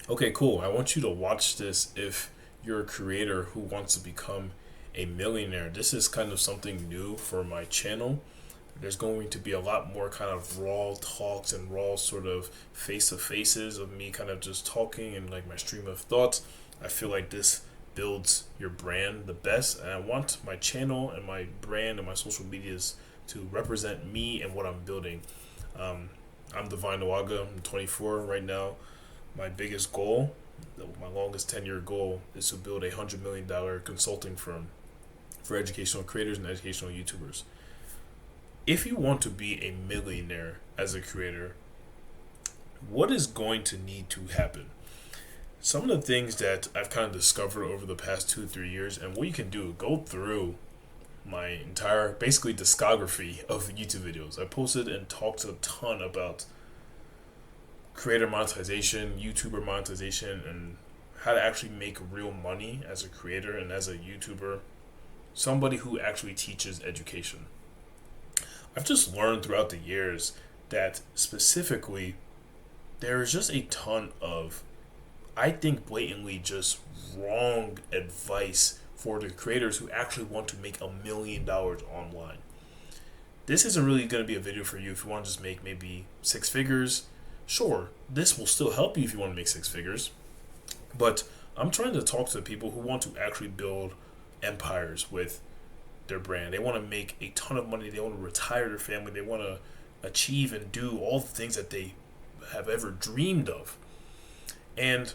Okay, cool. I want you to watch this if you're a creator who wants to become a millionaire. This is kind of something new for my channel. There's going to be a lot more kind of raw talks and raw sort of face to faces of me kind of just talking and like my stream of thoughts. I feel like this builds your brand the best, and I want my channel and my brand and my social medias to represent me and what I'm building. Um, I'm Divine Owaga. I'm 24 right now. My biggest goal, my longest 10-year goal, is to build $100 million consulting firm for educational creators and educational YouTubers. If you want to be a millionaire as a creator, what is going to need to happen? Some of the things that I've kind of discovered over the past 2 3 years, and what you can do, go through my entire basically discography of YouTube videos. I posted and talked a ton about creator monetization, YouTuber monetization, and how to actually make real money as a creator and as a YouTuber, somebody who actually teaches education. I've just learned throughout the years that specifically there is just a ton of, I think, blatantly just wrong advice for the creators who actually want to make $1 million online. This isn't really going to be a video for you if you want to just make maybe six figures. Sure, this will still help you if you want to make six figures, but I'm trying to talk to people who want to actually build empires with their brand. They want to make a ton of money. They want to retire their family. They want to achieve and do all the things that they have ever dreamed of. And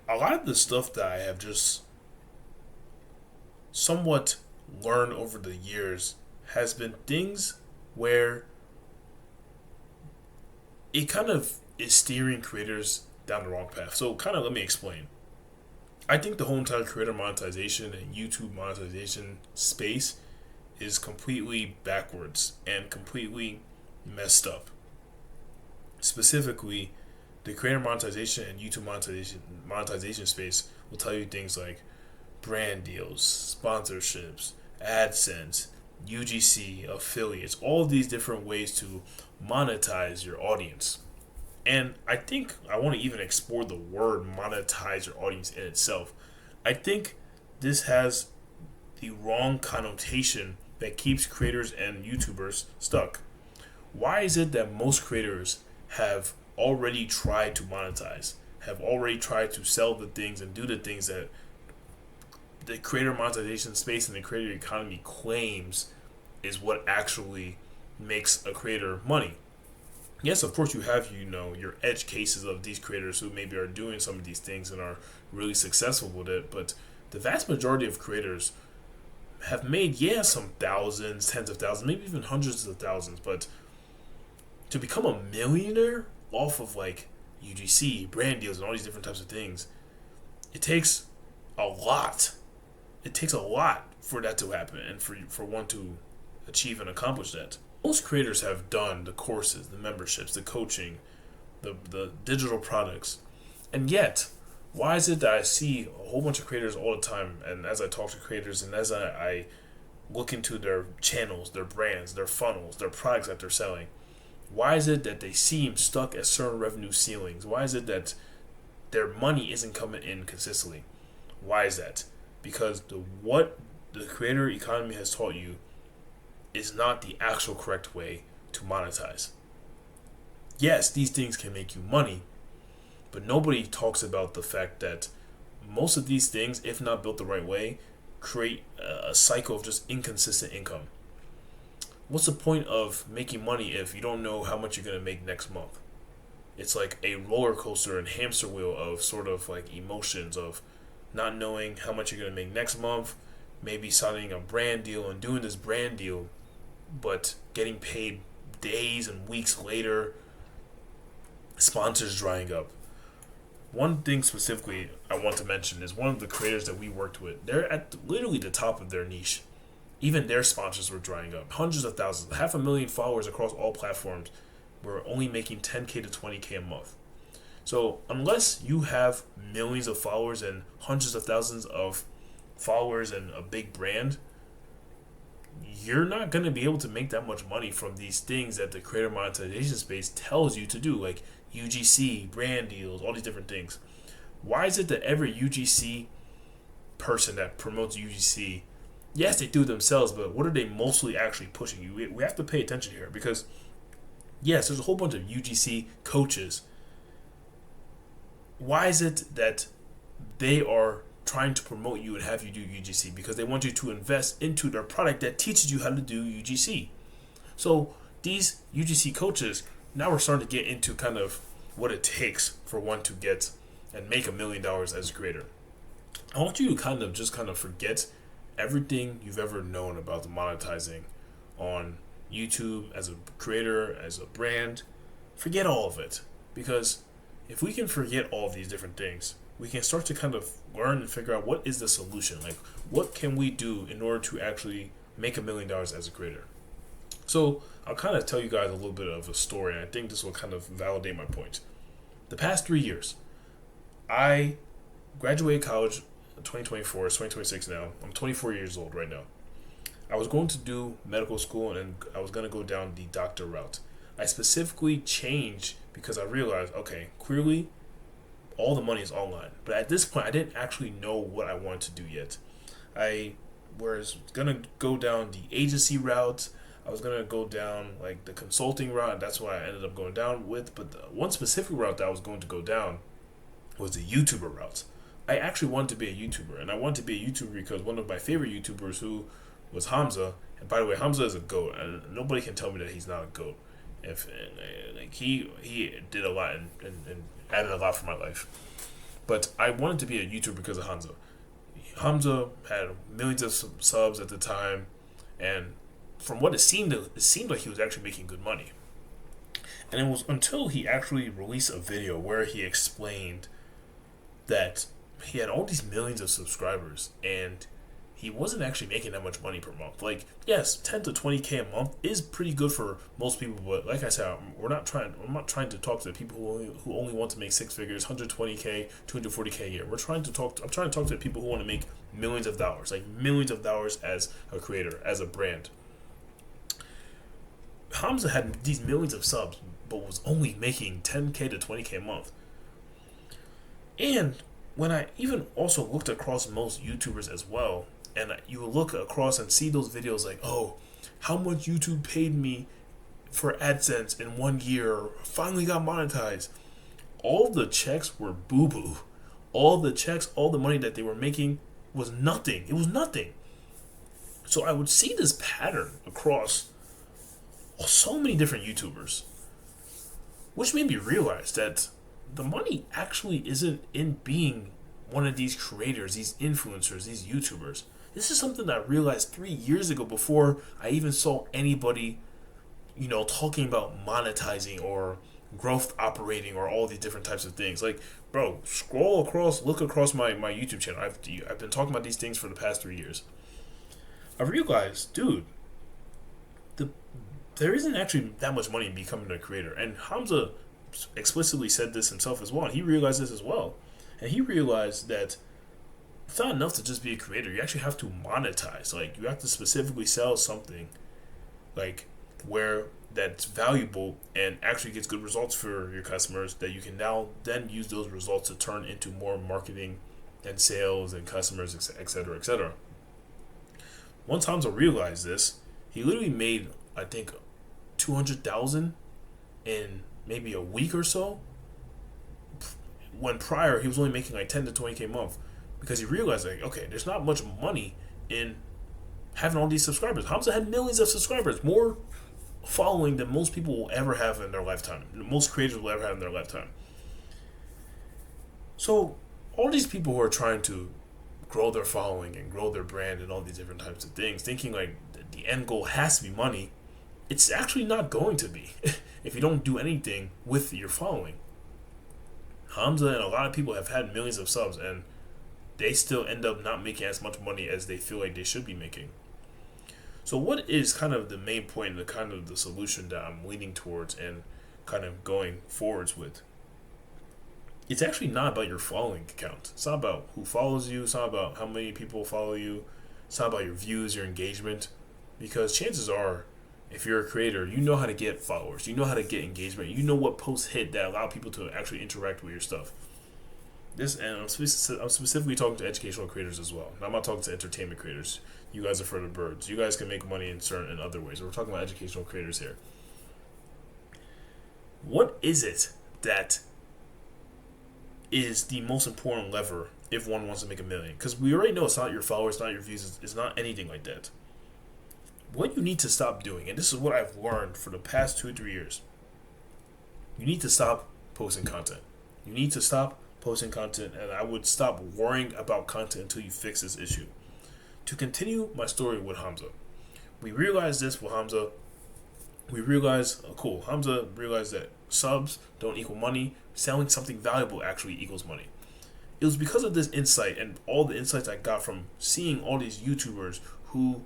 a lot of the stuff that I have just somewhat learned over the years has been things where it kind of is steering creators down the wrong path. So kind of let me explain. I think the whole entire creator monetization and YouTube monetization space is completely backwards and completely messed up. Specifically, the creator monetization and YouTube monetization space will tell you things like brand deals, sponsorships, AdSense, UGC, affiliates, all of these different ways to monetize your audience. And I think I want to even explore the word monetize your audience in itself. I think this has the wrong connotation that keeps creators and YouTubers stuck. Why is it that most creators have already tried to monetize, have already tried to sell the things and do the things that the creator monetization space and the creator economy claims is what actually makes a creator money? Yes, of course you have, your edge cases of these creators who maybe are doing some of these things and are really successful with it, but the vast majority of creators have made, some thousands, tens of thousands, maybe even hundreds of thousands, but to become a millionaire off of like UGC, brand deals, and all these different types of things, it takes a lot. It takes a lot for that to happen and for one to achieve and accomplish that. Most creators have done the courses, the memberships, the coaching, the digital products. And yet, why is it that I see a whole bunch of creators all the time, and as I talk to creators and as I look into their channels, their brands, their funnels, their products that they're selling, why is it that they seem stuck at certain revenue ceilings? Why is it that their money isn't coming in consistently? Why is that? Because what the creator economy has taught you is not the actual correct way to monetize. Yes, these things can make you money, but nobody talks about the fact that most of these things, if not built the right way, create a cycle of just inconsistent income. What's the point of making money if you don't know how much you're going to make next month? It's like a roller coaster and hamster wheel of sort of like emotions of not knowing how much you're going to make next month, maybe signing a brand deal and doing this brand deal, but getting paid days and weeks later, sponsors drying up. One thing specifically I want to mention is one of the creators that we worked with, they're at literally the top of their niche. Even their sponsors were drying up. Hundreds of thousands, 500,000 followers across all platforms were only making 10K to 20K a month. So unless you have millions of followers and hundreds of thousands of followers and a big brand, you're not going to be able to make that much money from these things that the creator monetization space tells you to do, like UGC, brand deals, all these different things. Why is it that every UGC person that promotes UGC, yes, they do it themselves, but what are they mostly actually pushing you? We have to pay attention here because, yes, there's a whole bunch of UGC coaches. Why is it that they are trying to promote you and have you do UGC? Because they want you to invest into their product that teaches you how to do UGC. So these UGC coaches, now we're starting to get into kind of what it takes for one to get and make $1 million as a creator. I want you to kind of forget everything you've ever known about the monetizing on YouTube as a creator, as a brand. Forget all of it, because if we can forget all of these different things, we can start to kind of learn and figure out what is the solution. Like, what can we do in order to actually make $1 million as a creator? So I'll kind of tell you guys a little bit of a story, and I think this will kind of validate my point. The past 3 years, I graduated college in 2024, it's 2026 now. I'm 24 years old right now. I was going to do medical school and I was going to go down the doctor route. I specifically changed because I realized, okay, clearly all the money is online. But at this point, I didn't actually know what I wanted to do yet. I was going to go down the agency route. I was going to go down like the consulting route. And that's what I ended up going down with. But the one specific route that I was going to go down was the YouTuber route. I actually wanted to be a YouTuber. And I wanted to be a YouTuber because one of my favorite YouTubers who was Hamza. And by the way, Hamza is a GOAT. And nobody can tell me that he's not a GOAT. Like he did a lot and added a lot for my life. But I wanted to be a YouTuber because of Hamza. Hamza had millions of subs at the time, and from what it seemed like he was actually making good money. And it was until he actually released a video where he explained that he had all these millions of subscribers and he wasn't actually making that much money per month. Like, yes, 10 to 20K a month is pretty good for most people, but like I said, I'm not trying to talk to the people who only want to make six figures, 120K, 240K a year. I'm trying to talk to the people who want to make millions of dollars, like millions of dollars as a creator, as a brand. Hamza had these millions of subs, but was only making 10K to 20K a month. And when I even also looked across most YouTubers as well, and you look across and see those videos like, oh, how much YouTube paid me for AdSense in 1 year, finally got monetized. All the checks were boo-boo. All the checks, all the money that they were making was nothing. It was nothing. So I would see this pattern across so many different YouTubers, which made me realize that the money actually isn't in being one of these creators, these influencers, these YouTubers. This is something that I realized 3 years ago before I even saw anybody, talking about monetizing or growth operating or all these different types of things. Like, bro, look across my YouTube channel. I've been talking about these things for the past 3 years. I realized, dude, there isn't actually that much money in becoming a creator. And Hamza explicitly said this himself as well. He realized this as well. And he realized that it's not enough to just be a creator. You actually have to monetize. Like, you have to specifically sell something like where that's valuable and actually gets good results for your customers that you can now then use those results to turn into more marketing and sales and customers, etc., etc. Once Hamza realized this, he literally made, I think, 200,000 in maybe a week or so, when prior he was only making like 10 to 20K a month, because he realized, like, okay, there's not much money in having all these subscribers. Hamza had millions of subscribers, more following than most people will ever have in their lifetime. Most creators will ever have in their lifetime. So all these people who are trying to grow their following and grow their brand and all these different types of things, thinking like the end goal has to be money, it's actually not going to be if you don't do anything with your following. Hamza and a lot of people have had millions of subs and they still end up not making as much money as they feel like they should be making. So what is kind of the main point, the kind of the solution that I'm leaning towards and kind of going forwards with? It's actually not about your following count. It's not about who follows you. It's not about how many people follow you. It's not about your views, your engagement. because chances are, if you're a creator, you know how to get followers, you know how to get engagement, you know what posts hit that allow people to actually interact with your stuff. This, and I'm specifically talking to educational creators as well. Now, I'm not talking to entertainment creators. You guys are for the birds. You guys can make money in other ways. We're talking about educational creators here. What is it that is the most important lever if one wants to make a million? Because we already know it's not your followers, it's not your views, it's not anything like that. What you need to stop doing, and this is what I've learned for the past 2 or 3 years, you need to stop posting content. You need to stop posting content, and I would stop worrying about content until you fix this issue. To continue my story with Hamza, we realized this with Hamza. We realized, Hamza realized that subs don't equal money. Selling something valuable actually equals money. It was because of this insight and all the insights I got from seeing all these YouTubers who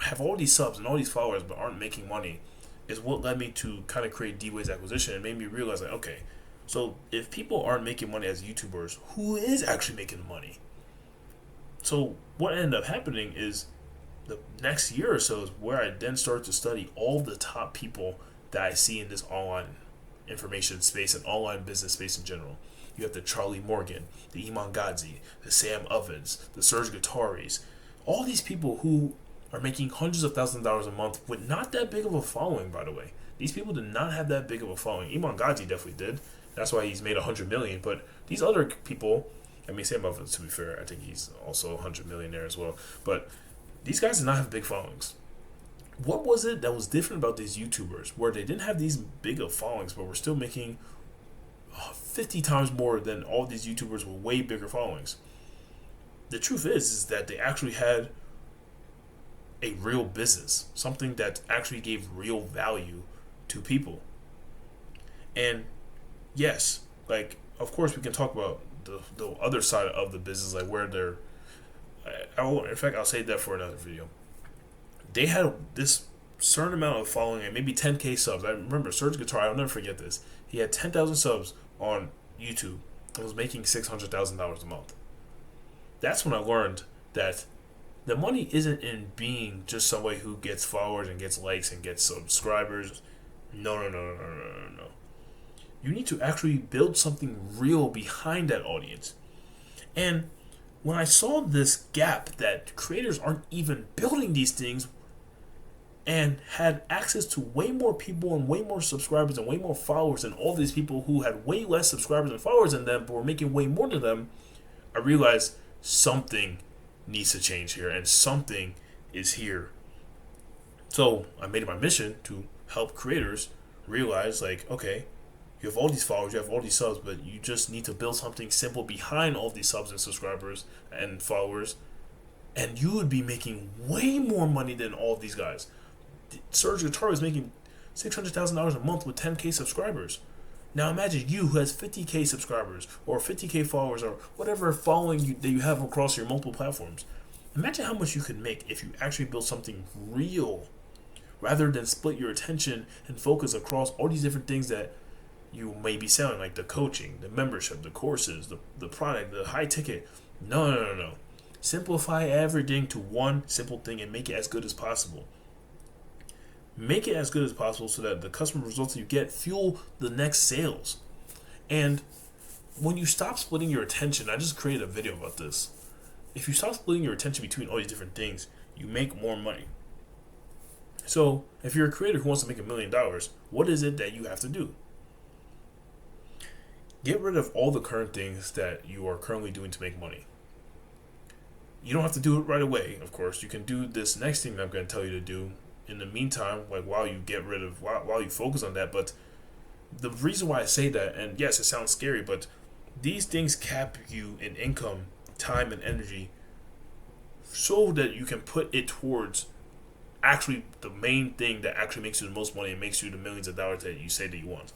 have all these subs and all these followers but aren't making money is what led me to kind of create D-Ways Acquisition and made me realize, like, okay, so if people aren't making money as YouTubers, who is actually making the money? So what ended up happening is the next year or so is where I then started to study all the top people that I see in this online information space and online business space in general. You have the Charlie Morgan, the Iman Gadzhi, the Sam Ovens, the Serge Guitaris, all these people who are making hundreds of thousands of dollars a month with not that big of a following, by the way. These people did not have that big of a following. Iman Gadzhi definitely did. That's why he's made $100 million. But these other people, I mean, Sam Ovens, to be fair, I think he's also $100 millionaire as well. But these guys did not have big followings. What was it that was different about these YouTubers where they didn't have these big of followings but were still making 50 times more than all these YouTubers with way bigger followings? The truth is that they actually had a real business, something that actually gave real value to people. And yes, like, of course we can talk about the other side of the business, like where they're, in fact, I'll save that for another video. They had this certain amount of following and maybe 10K subs. I remember Serge Guitar, I'll never forget this. He had 10,000 subs on YouTube and was making $600,000 a month. That's when I learned that the money isn't in being just somebody who gets followers and gets likes and gets subscribers. No. You need to actually build something real behind that audience. And when I saw this gap that creators aren't even building these things and had access to way more people and way more subscribers and way more followers than all these people who had way less subscribers and followers than them but were making way more than them, I realized something needs to change here and something is here. So I made it my mission to help creators realize, like, okay, you have all these followers, you have all these subs, but you just need to build something simple behind all these subs and subscribers and followers, and you would be making way more money than all of these guys. Serge Guitar is making $600,000 a month with 10K subscribers. Now imagine you who has 50K subscribers or 50K followers or whatever following that you have across your multiple platforms. Imagine how much you could make if you actually build something real rather than split your attention and focus across all these different things that you may be selling, like the coaching, the membership, the courses, the product, the high ticket. No. Simplify everything to one simple thing and make it as good as possible. Make it as good as possible so that the customer results you get fuel the next sales. And when you stop splitting your attention, I just created a video about this. If you stop splitting your attention between all these different things, you make more money. So if you're a creator who wants to make $1 million, what is it that you have to do? Get rid of all the current things that you are currently doing to make money. You don't have to do it right away, of course. You can do this next thing that I'm going to tell you to do in the meantime, like while you focus on that. But the reason why I say that, and yes, it sounds scary, but these things cap you in income, time, and energy so that you can put it towards actually the main thing that actually makes you the most money and makes you the millions of dollars that you say that you want.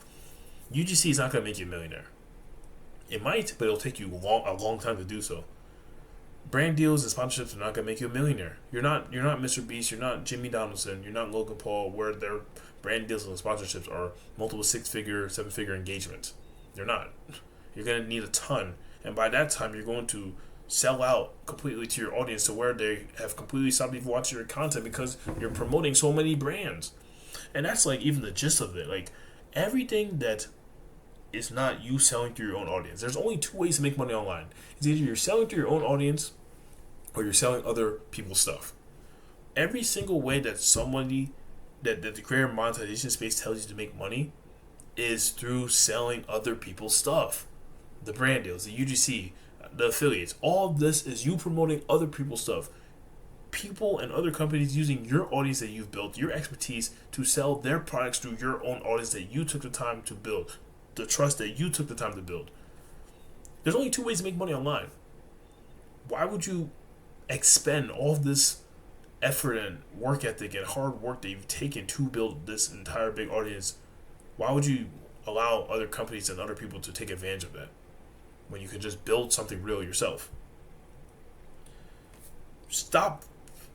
UGC is not going to make you a millionaire. It might, but it'll take you a long time to do so. Brand deals and sponsorships are not going to make you a millionaire. You're not Mr. Beast, you're not Jimmy Donaldson, you're not Logan Paul, where their brand deals and sponsorships are multiple 6-figure, 7-figure engagements. They're not. You're going to need a ton. And by that time, you're going to sell out completely to your audience to where they have completely stopped even watching your content because you're promoting so many brands. And that's like even the gist of it. Like everything that is not you selling to your own audience. There's only two ways to make money online. It's either you're selling to your own audience or you're selling other people's stuff. Every single way that somebody that the creator monetization space tells you to make money is through selling other people's stuff. The brand deals, the UGC, the affiliates. All of this is you promoting other people's stuff. People and other companies using your audience that you've built, your expertise, to sell their products through your own audience that you took the time to build, the trust that you took the time to build. There's only two ways to make money online. Why would you expend all of this effort and work ethic and hard work that you've taken to build this entire big audience? Why would you allow other companies and other people to take advantage of that when you could just build something real yourself? Stop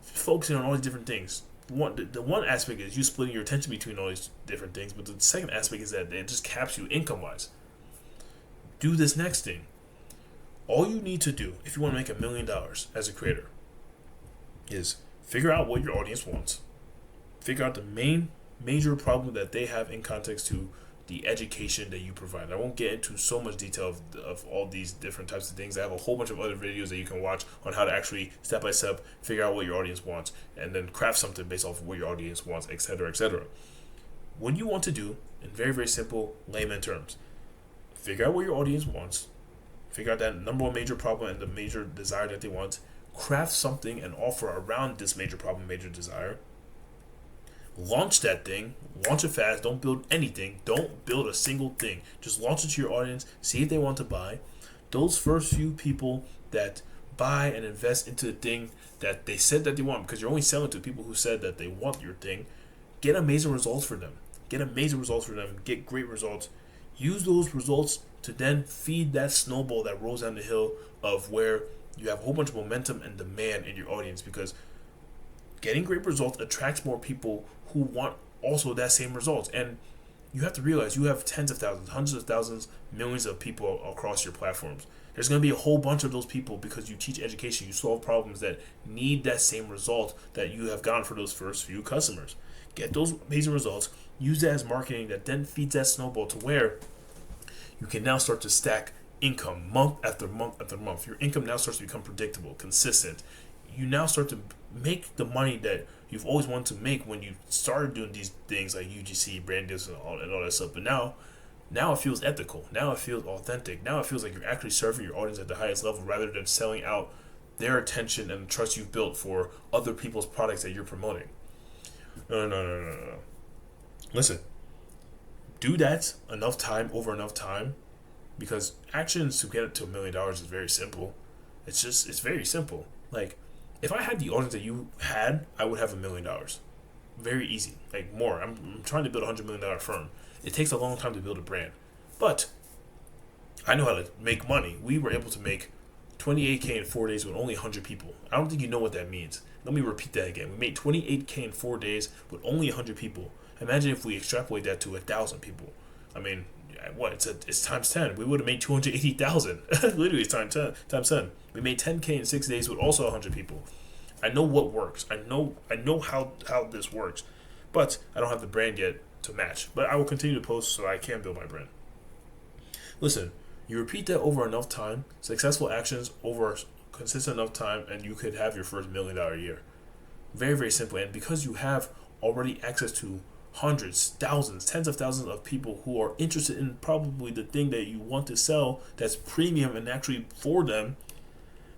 focusing on all these different things. The one aspect is you splitting your attention between all these different things, but the second aspect is that it just caps you income wise. Do this next thing. All you need to do if you want to make $1 million as a creator is figure out what your audience wants. Figure out the major problem that they have in context to the education that you provide. I won't get into so much detail of all these different types of things. I have a whole bunch of other videos that you can watch on how to actually step by step figure out what your audience wants and then craft something based off of what your audience wants, etc., etc. What you want to do, in very, very simple layman terms, figure out what your audience wants, figure out that number one major problem and the major desire that they want, craft something and offer around this major problem, major desire. Launch that thing. Launch it fast. Don't build anything. Don't build a single thing. Just launch it to your audience. See if they want to buy. Those first few people that buy and invest into the thing that they said that they want, because you're only selling to people who said that they want your thing, get amazing results for them. Get great results. Use those results to then feed that snowball that rolls down the hill of where you have a whole bunch of momentum and demand in your audience, because getting great results attracts more people who want also that same results. And you have to realize you have tens of thousands, hundreds of thousands, millions of people across your platforms. There's going to be a whole bunch of those people because you teach education, you solve problems that need that same result that you have gotten for those first few customers. Get those amazing results, use that as marketing that then feeds that snowball to where you can now start to stack income month after month after month. Your income now starts to become predictable, consistent. You now start to make the money that you've always wanted to make when you started doing these things like UGC, brand deals, and all that stuff. But now it feels ethical. Now it feels authentic. Now it feels like you're actually serving your audience at the highest level rather than selling out their attention and the trust you've built for other people's products that you're promoting. No. Listen, do that enough time over enough time, because actions to get it to $1 million is very simple. It's very simple. Like, if I had the audience that you had, I would have $1 million. Very easy. Like, more. I'm trying to build a $100 million firm. It takes a long time to build a brand. But I know how to make money. We were able to make $28K in 4 days with only 100 people. I don't think you know what that means. Let me repeat that again. We made $28K in 4 days with only 100 people. Imagine if we extrapolate that to 1,000 people. I mean, what? It's times 10. We would have made 280,000. Literally, it's times 10. We made 10K in 6 days with also 100 people. I know what works. I know how this works, but I don't have the brand yet to match. But I will continue to post so I can build my brand. Listen, you repeat that over enough time, successful actions over consistent enough time, and you could have your first $1 million year. Very, very simple. And because you have already access to hundreds, thousands, tens of thousands of people who are interested in probably the thing that you want to sell that's premium and actually for them,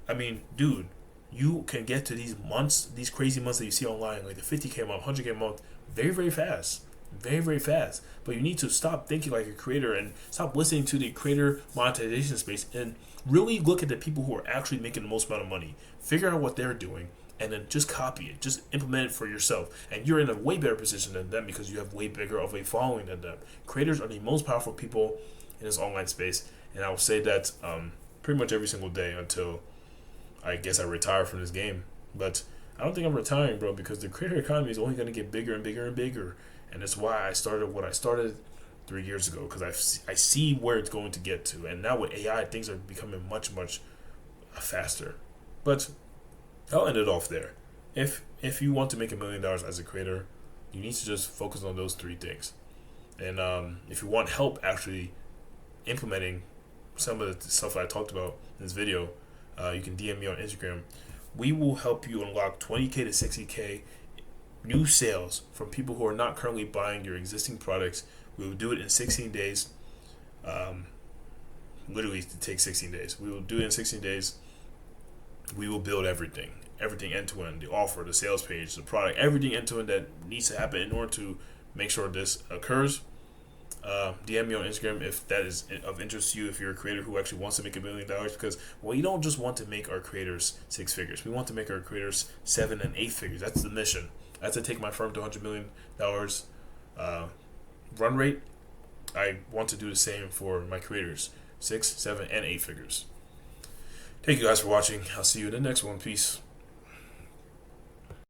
I mean, dude, you can get to these months, these crazy months that you see online, like the 50K a month, 100K a month, very, very fast. Very, very fast. But you need to stop thinking like a creator and stop listening to the creator monetization space and really look at the people who are actually making the most amount of money. Figure out what they're doing and then just copy it. Just implement it for yourself. And you're in a way better position than them because you have way bigger of a following than them. Creators are the most powerful people in this online space. And I will say that pretty much every single day until I guess I retire from this game. But I don't think I'm retiring, bro, because the creator economy is only going to get bigger and bigger and bigger. And that's why I started what I started 3 years ago, because I see where it's going to get to. And now with AI, things are becoming much, much faster. But I'll end it off there. If you want to make $1 million as a creator, you need to just focus on those three things. And if you want help actually implementing some of the stuff that I talked about in this video, you can DM me on Instagram. We will help you unlock 20K to 60K new sales from people who are not currently buying your existing products. We will do it in 16 days. Literally, it takes 16 days. We will do it in 16 days. We will build everything end to end, the offer, the sales page, the product, everything end to end that needs to happen in order to make sure this occurs. DM me on Instagram if that is of interest to you, if you're a creator who actually wants to make $1 million, because we don't just want to make our creators 6 figures. We want to make our creators 7 and 8 figures. That's the mission. That's to take my firm to $100 million run rate. I want to do the same for my creators, 6, 7, and 8 figures. Thank you guys for watching. I'll see you in the next one. Peace.